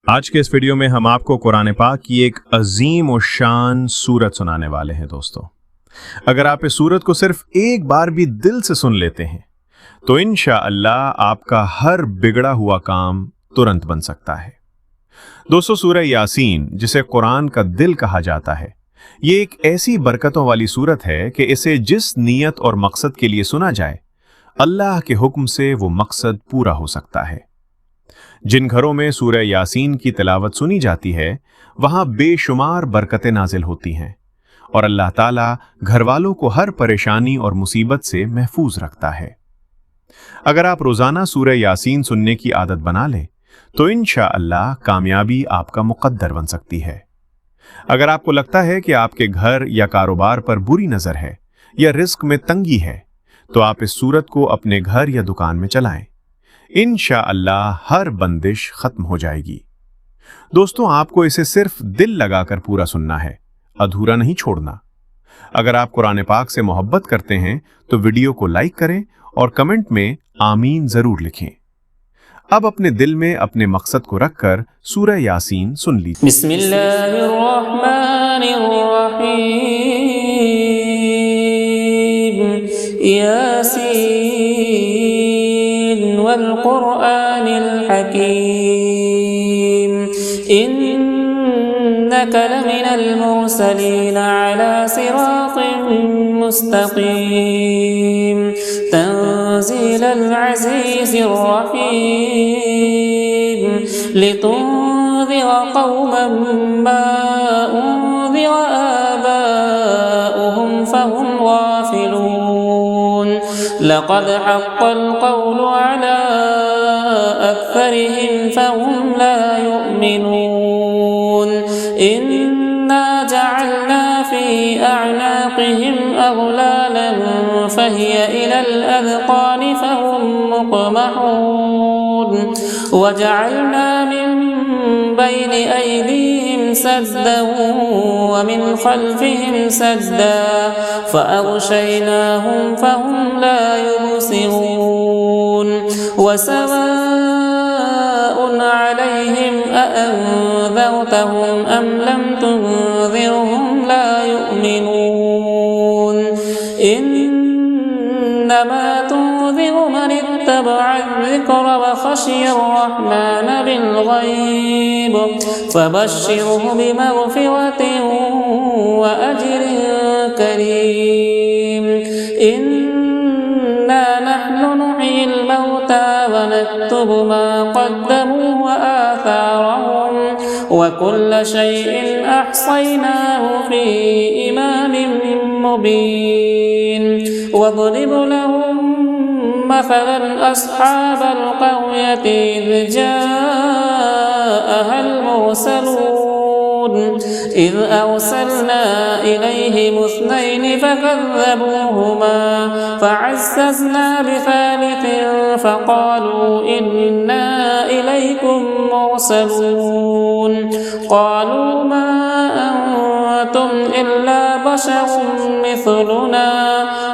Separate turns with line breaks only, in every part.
आज के इस वीडियो में हम आपको कुरान पाक की एक अजीम और शान सूरत सुनाने वाले हैं दोस्तों। अगर आप इस सूरत को सिर्फ एक बार भी दिल से सुन लेते हैं तो इंशाअल्लाह आपका हर बिगड़ा हुआ काम तुरंत बन सकता है। दोस्तों, सूरह यासीन, जिसे कुरान का दिल कहा जाता है, ये एक ऐसी बरकतों वाली सूरत है कि इसे जिस नीयत और मकसद के लिए सुना जाए, अल्लाह के हुक्म से वो मकसद पूरा हो सकता है। जिन घरों में सूरह यासीन की तिलावत सुनी जाती है वहां बेशुमार बरकतें नाजिल होती हैं और अल्लाह ताला घर वालों को हर परेशानी और मुसीबत से महफूज रखता है। अगर आप रोजाना सूरह यासीन सुनने की आदत बना लें तो इंशाअल्लाह कामयाबी आपका मुकद्दर बन सकती है। अगर आपको लगता है कि आपके घर या कारोबार पर बुरी नजर है या रिस्क में तंगी है तो आप इस सूरत को अपने घर या दुकान में चलाएं। इंशाअल्लाह हर बंदिश खत्म हो जाएगी। दोस्तों, आपको इसे सिर्फ दिल लगाकर पूरा सुनना है, अधूरा नहीं छोड़ना। अगर आप कुरान पाक से मोहब्बत करते हैं तो वीडियो को लाइक करें और कमेंट में आमीन जरूर लिखें। अब अपने दिल में अपने मकसद को रखकर सूरह यासीन सुन लीजिए।
वल क़ुरआनिल हकीम इन्नका लमिनल मुरसलीन अला सिरातिन मुस्तक़ीम तंज़ीलल अज़ीज़िर रहीम लितुन्ज़िर क़ौमन मा उन्ज़िर आबाउहुम फहुम गाफ़िलून लक़द हक़्क़ल क़ौलु अला अक्सरिहिम फहुम ला युमिनून इन्ना जअलना फ़ी अअनाक़िहिम अग़लालन फ़हिय इलल अज़क़ानि फहुम मुक़महून वजअलना मिन बैनि अयदीहिम सद्दन वमिन ख़ल्फ़िहिम सद्दा फ़अग़शयनाहुम फहुम ला युबसिरून वसवाउन अलैहिम अअन्ज़रतहुम अम लम तुन्ज़िरहुम ला युमिनून इन्नमा तुन्ज़िरु मन इत्तबअ الذिक्र वख़शिय अर्रहमान बिल्ग़ैब फ़बश्शिरहु बिमग़फ़िरतिन वअज्रिन करीम इन्ना नहनु नुह्यिल मौता ونكتب ما قدموا وآثارهم وكل شيء أحصيناه في إمام مبين واضرب لهم مثلا أصحاب القرية إذ جاءها المرسلون إذ أرسلنا إليهم اثنين فكذبوهما فعززنا بثالث فقالوا إنا إليكم مرسلون قالوا ما أنتم إلا بشر مثلنا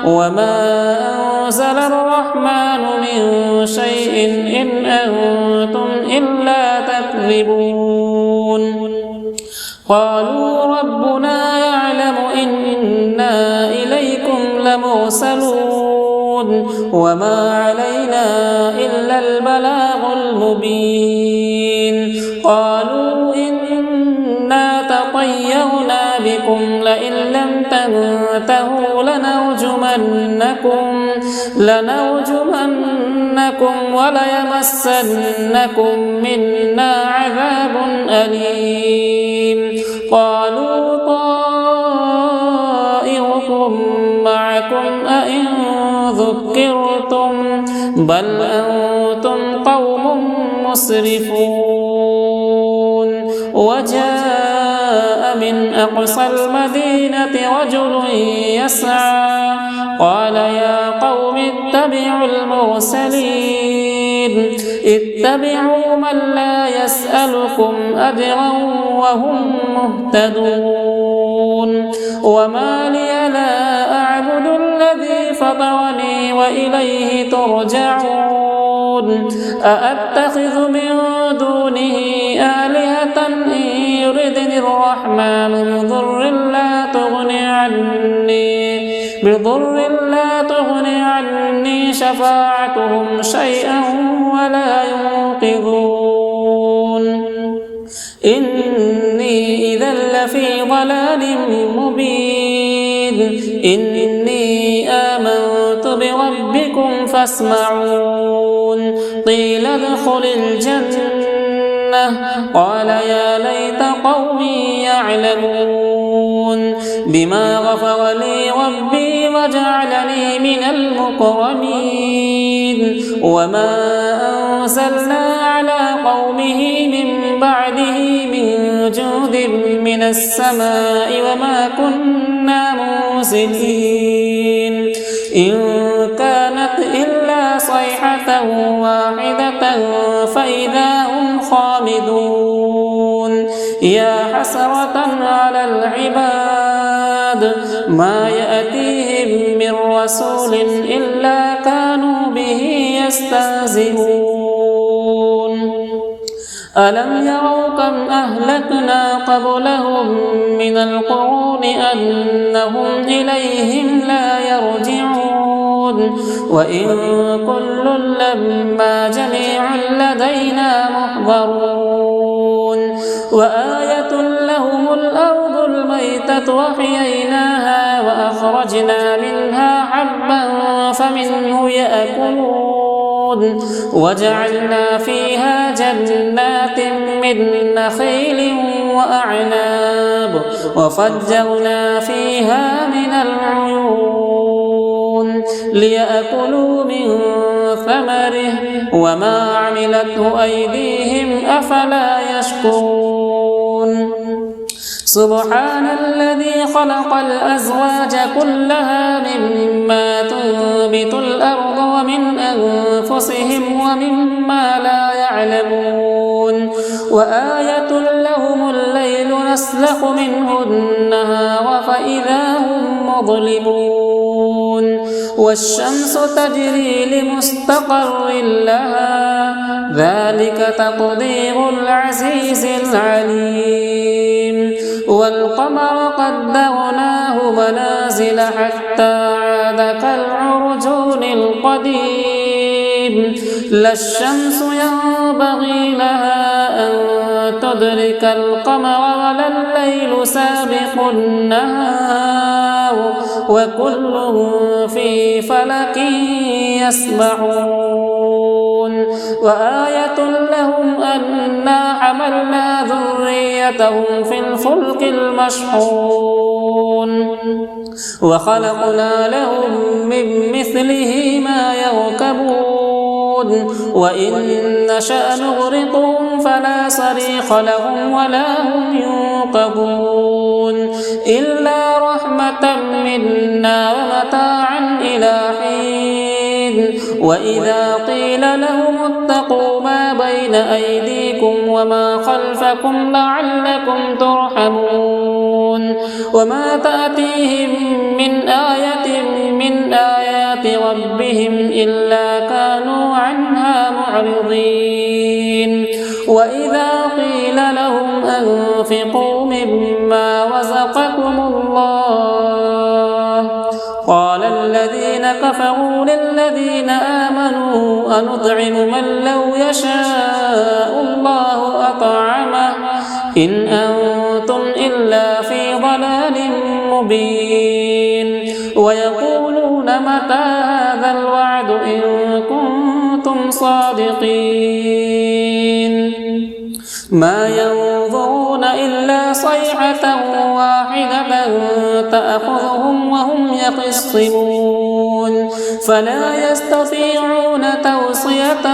وما أنزل الرحمن من شيء إن أنتم إلا تكذبون قالوا ربنا يعلم إنا إليكم لمرسلون وما علينا إلا البلاغ المبين قالوا إنا تطيرنا بكم لئن لم تنتهوا لنرجمنكم وليمسنكم منا عذاب أليم قالوا طائركم معكم أئن ذكرتم بل أنتم قوم مسرفون وجاء من أقصى المدينة رجل يسعى قال يا قوم اتبعوا المرسلين اتبعوا من لا يسألكم أجرا وهم مهتدون وما لي لا أعبد الذي فطرني وإليه ترجعون أأتخذ من دونه آلهة الرحمن بضر لا تغني عني شفاعتهم شيئا ولا ينقذون إني إذا لفي ضلال مبين إني آمنت بربكم فاسمعون قيل ادخل الجنة قال يا ليت قومي يعلمون بما غفر لي ربي وجعلني من المكرمين وما أنزلنا على قومه من بعده من جود من السماء وما كنا منزلين إن كانت إلا صيحة واحدة فإذا هم خامدون يا حسرة على العباد ما يأتيهم من رسول إلا كانوا به يستهزئون ألم يروا كم أهلكنا قبلهم من القرون أنهم إليهم لا يرجعون وإن كل لما جميع لدينا محضرون وآية لهم الأرض الميتة وحييناها وأخرجنا منها حبا فمنه يأكلون وجعلنا فيها جنات من نخيل وأعناب وفجرنا فيها من العيون ليأكلوا من ثمره وما عملته أيديهم أفلا يشكرون سبحان الذي خلق الأزواج كلها مما تنبت الأرض ومن أنفسهم ومما لا يعلمون وآية لهم الليل نسلخ منه النهار فإذا هم مظلمون والشمس تجري لمستقر لها ذلك تقدير العزيز العليم والقمر قدرناه منازل حتى عاد كالعرجون القديم لا الشمس ينبغي لها أن تدرك القمر ولا الليل سابق النهار وكل في فلك يسبحون وآية لهم أنا حملنا ذريتهم في الفلك المشحون وخلقنا لهم من مثله ما يركبون وإن نشأ نغرقهم فلا صريخ لهم ولا هم ينقذون إلا رحمة منا ومتاعا إلى حين وإذا قيل لهم اتقوا ما بين أيديكم وما خلفكم لعلكم ترحمون وما تأتيهم من آية من آيات ربهم إلا كانوا عنها معرضين وإذا قيل لهم أنفقوا مما رزقكم الله قال الذين كفروا للذين آمنوا أنطعم من لو يشاء الله أطعمه إن أنتم إلا في ضلال مبين ويقولون متى هذا الوعد إن كنتم صادقين ما ينظرون إلا صيحة واحدة تأخذهم وهم يخصمون فلا يستطيعون توصية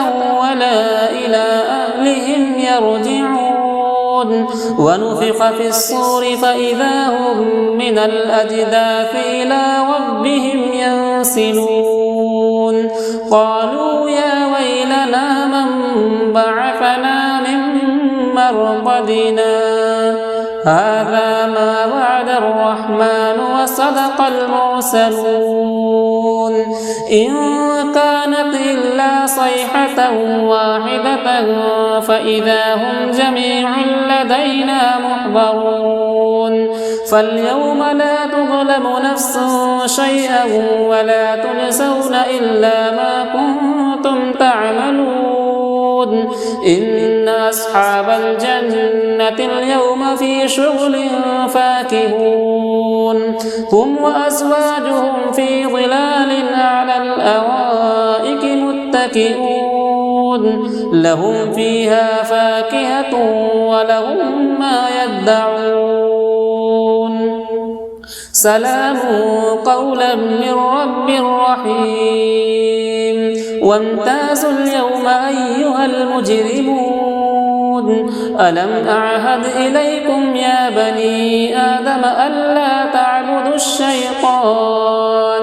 ولا إلى أهلهم يرجعون ونفخ في الصور فإذا هم من الأجداث إلى ربهم ينسلون قالوا يا ويلنا من بعثنا من مرقدنا هذا ما وعد الرحمن وصدق المرسلون إن كانت إلا صيحة واحدة فإذا هم جميع لدينا محضرون يحبرون فاليوم لا تظلم نفس شيئا ولا تجزون إلا ما كنتم تعملون إن أصحاب الجنة اليوم في شغل فاكهون هم وأزواجهم في ظلال على الأرائك متكئون لهم فيها فاكهة ولهم ما يدعون سلام قولا من رب رحيم وامتازوا اليوم أيها المجرمون ألم أعهد إليكم يا بني آدم ألا تعبدوا الشيطان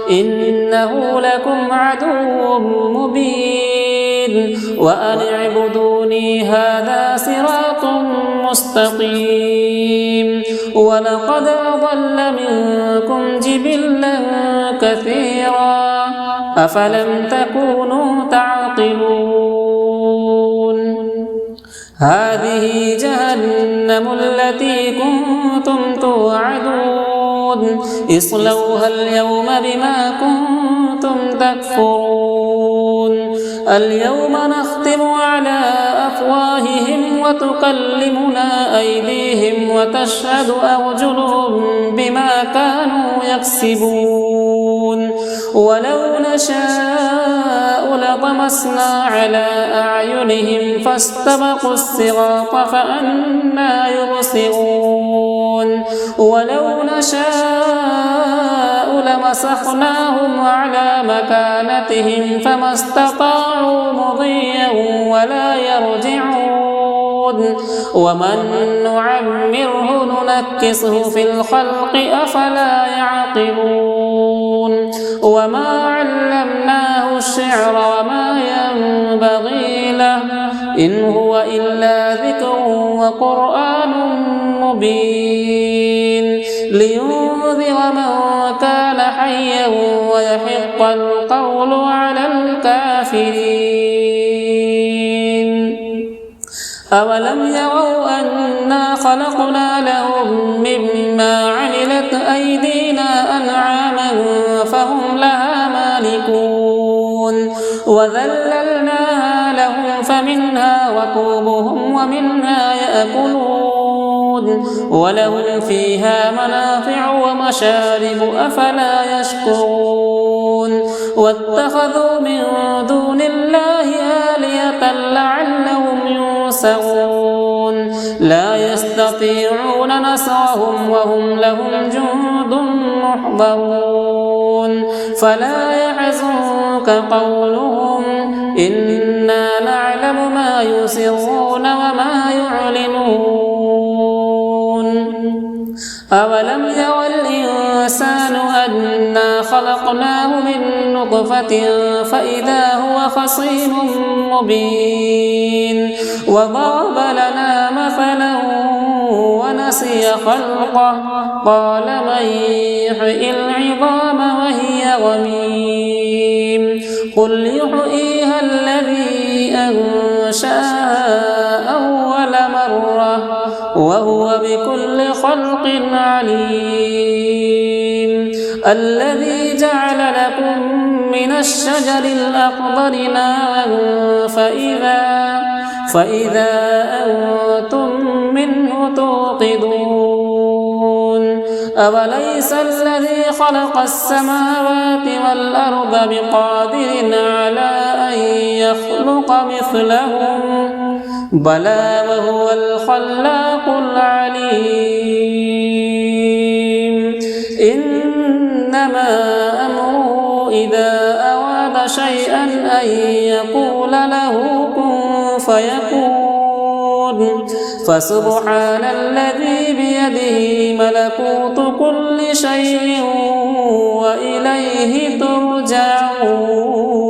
إنه لكم عدو مبين وأن اعبدوني هذا صراط مستقيم ولقد أضل منكم جبلا كثيرا أفلم تكونوا تعقلون هذه جهنم التي كنتم توعدون اصلوها اليوم بما كنتم تكفرون اليوم نختم على أفواههم وتكلمنا أيديهم وتشهد أرجلهم بما كانوا يكسبون ولو نشاء لطمسنا على أعينهم فاستبقوا الصراط فأنى يبصرون ولو نشاء لمسخناهم على مكانتهم فما استطاعوا مضيا ولا يرجعون ومن نعمره ننكسه في الخلق أفلا يعقلون وما علمناه الشعر وما ينبغي له إن هو إلا ذكر وقرآن مبين لينذر من كان حيا ويحق القول على الكافرين أولم يروا أنا خلقنا لهم مما عملت أيدينا أنعاما فهم لها مالكون وذللناها لهم فمنها ركوبهم ومنها يأكلون ولهم فيها منافع ومشارب أفلا يشكرون واتخذوا من دون الله آلهة لعلهم ينصرون لا يستطيعون نصرهم وهم لهم جند محضرون فلا يحزنك قولهم إنا نعلم ما يسرون وما يعلنون أولم ير الإنسان أنا خلقناه من نطفة فإذا هو خصيم مبين وضرب لنا مثلا ونسي خلقه قال من يحيي العظام وهي رميم قل يحييها الذي أنشأها أول مرة وهو بكل خلق عليم الذي جعل لكم من الشجر الأخضر نارا فإذا أنتم منه توقدون أوليس الذي خلق السماوات والأرض بقادر على أن يخلق مثلهم بلى وهو الخلاق العليم إنما أمره إذا أراد شيئا أن يقول له كن فيكون فسبحان الذي بيده ملكوت كل شيء وإليه ترجعون